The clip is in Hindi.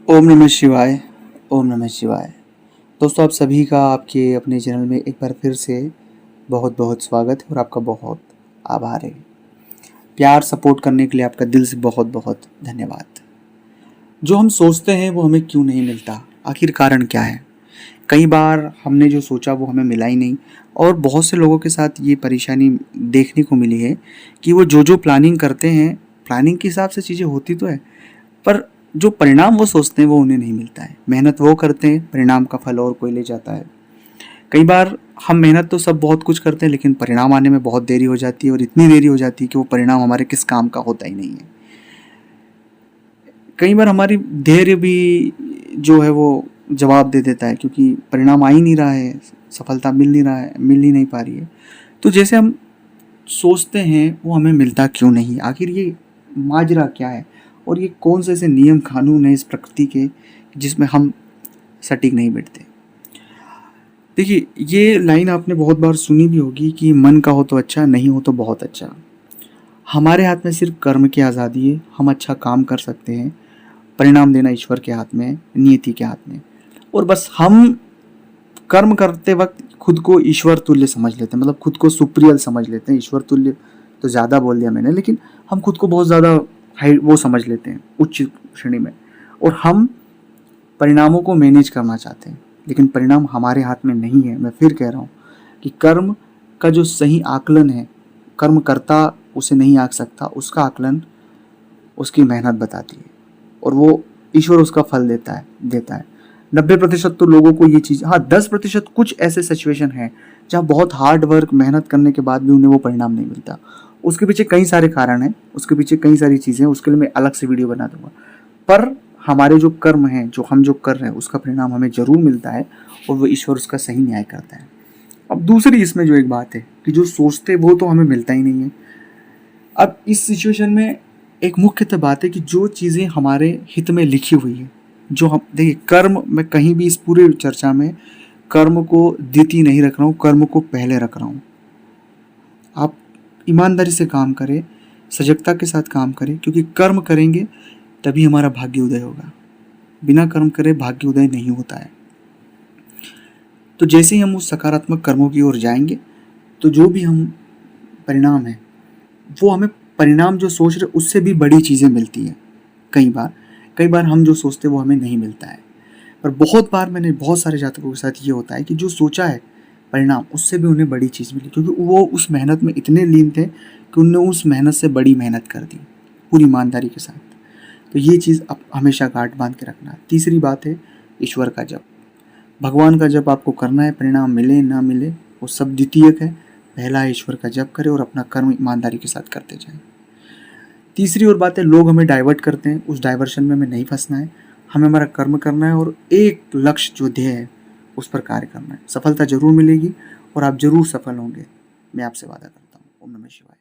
ओम नमः शिवाय। ओम नमः शिवाय। दोस्तों, आप सभी का आपके अपने चैनल में एक बार फिर से बहुत बहुत स्वागत है और आपका बहुत आभार है। प्यार सपोर्ट करने के लिए आपका दिल से बहुत बहुत धन्यवाद। जो हम सोचते हैं वो हमें क्यों नहीं मिलता, आखिर कारण क्या है? कई बार हमने जो सोचा वो हमें मिला ही नहीं, और बहुत से लोगों के साथ ये परेशानी देखने को मिली है कि वो जो प्लानिंग करते हैं, प्लानिंग के हिसाब से चीज़ें होती तो है, पर जो परिणाम वो सोचते हैं वो उन्हें नहीं मिलता है। मेहनत वो करते हैं, परिणाम का फल और कोई ले जाता है। कई बार हम मेहनत तो सब बहुत कुछ करते हैं, लेकिन परिणाम आने में बहुत देरी हो जाती है, और इतनी देरी हो जाती है कि वो परिणाम हमारे किस काम का होता ही नहीं है। कई बार हमारी धैर्य भी जो है वो जवाब दे देता है, क्योंकि परिणाम आ ही नहीं रहा है, सफलता मिल ही नहीं पा रही है। तो जैसे हम सोचते हैं वो हमें मिलता क्यों नहीं, आखिर ये माजरा क्या है, और ये कौन से ऐसे नियम कानून है इस प्रकृति के जिसमें हम सटीक नहीं बैठते। देखिए, ये लाइन आपने बहुत बार सुनी भी होगी कि मन का हो तो अच्छा, नहीं हो तो बहुत अच्छा। हमारे हाथ में सिर्फ कर्म की आज़ादी है। हम अच्छा काम कर सकते हैं, परिणाम देना ईश्वर के हाथ में है, नियति के हाथ में। और बस हम कर्म करते वक्त खुद को ईश्वर तुल्य समझ लेते हैं, मतलब खुद को सुप्रियल समझ लेते हैं। ईश्वर तुल्य तो ज़्यादा बोल दिया मैंने, लेकिन हम खुद को बहुत ज़्यादा हाई वो समझ लेते हैं, उच्च श्रेणी में। और हम परिणामों को मैनेज करना चाहते हैं, लेकिन परिणाम हमारे हाथ में नहीं है। मैं फिर कह रहा हूँ कि कर्म का जो सही आकलन है, कर्म करता उसे नहीं आंक सकता, उसका आकलन उसकी मेहनत बताती है, और वो ईश्वर उसका फल देता है। 90% तो लोगों को ये चीज़, हाँ 10% कुछ ऐसे सिचुएशन हैं जहाँ बहुत हार्ड वर्क मेहनत करने के बाद भी उन्हें वो परिणाम नहीं मिलता। उसके पीछे कई सारे कारण हैं, उसके पीछे कई सारी चीज़ें हैं, उसके लिए मैं अलग से वीडियो बना दूंगा। पर हमारे जो कर्म हैं, जो हम जो कर रहे हैं, उसका परिणाम हमें जरूर मिलता है, और वो ईश्वर उसका सही न्याय करता है। अब दूसरी इसमें जो एक बात है कि जो सोचते वो तो हमें मिलता ही नहीं है। अब इस सिचुएशन में एक मुख्यतः बात है कि जो चीज़ें हमारे हित में लिखी हुई है, जो हम देखिए, कर्म, मैं कहीं भी इस पूरे चर्चा में कर्म को द्वितीय नहीं रख रहा हूँ, कर्म को पहले रख रहा हूँ। आप ईमानदारी से काम करें, सजगता के साथ काम करें, क्योंकि कर्म करेंगे तभी हमारा भाग्य उदय होगा। बिना कर्म करे भाग्य उदय नहीं होता है। तो जैसे ही हम उस सकारात्मक कर्मों की ओर जाएंगे, तो जो भी हम परिणाम है वो हमें, परिणाम जो सोच रहे उससे भी बड़ी चीज़ें मिलती हैं। कई बार हम जो सोचते हैं वो हमें नहीं मिलता है। पर बहुत बार मैंने बहुत सारे जातकों के साथ ये होता है कि जो सोचा है परिणाम, उससे भी उन्हें बड़ी चीज़ मिली, क्योंकि वो उस मेहनत में इतने लीन थे कि उन्होंने उस मेहनत से बड़ी मेहनत कर दी पूरी ईमानदारी के साथ। तो ये चीज़ आप हमेशा गांठ बांध के रखना। तीसरी बात है ईश्वर का जप। भगवान का जप आपको करना है, परिणाम मिले ना मिले वो सब द्वितीयक है। पहला है ईश्वर का जप करें और अपना कर्म ईमानदारी के साथ करते जाएं। तीसरी और बात है, लोग हमें डाइवर्ट करते हैं, उस डाइवर्शन में हमें नहीं फंसना है। हमें हमारा कर्म करना है, और एक लक्ष्य जो ध्येय है उस पर कार्य करना है। सफलता जरूर मिलेगी और आप जरूर सफल होंगे, मैं आपसे वादा करता हूँ। ओम नमः शिवाय।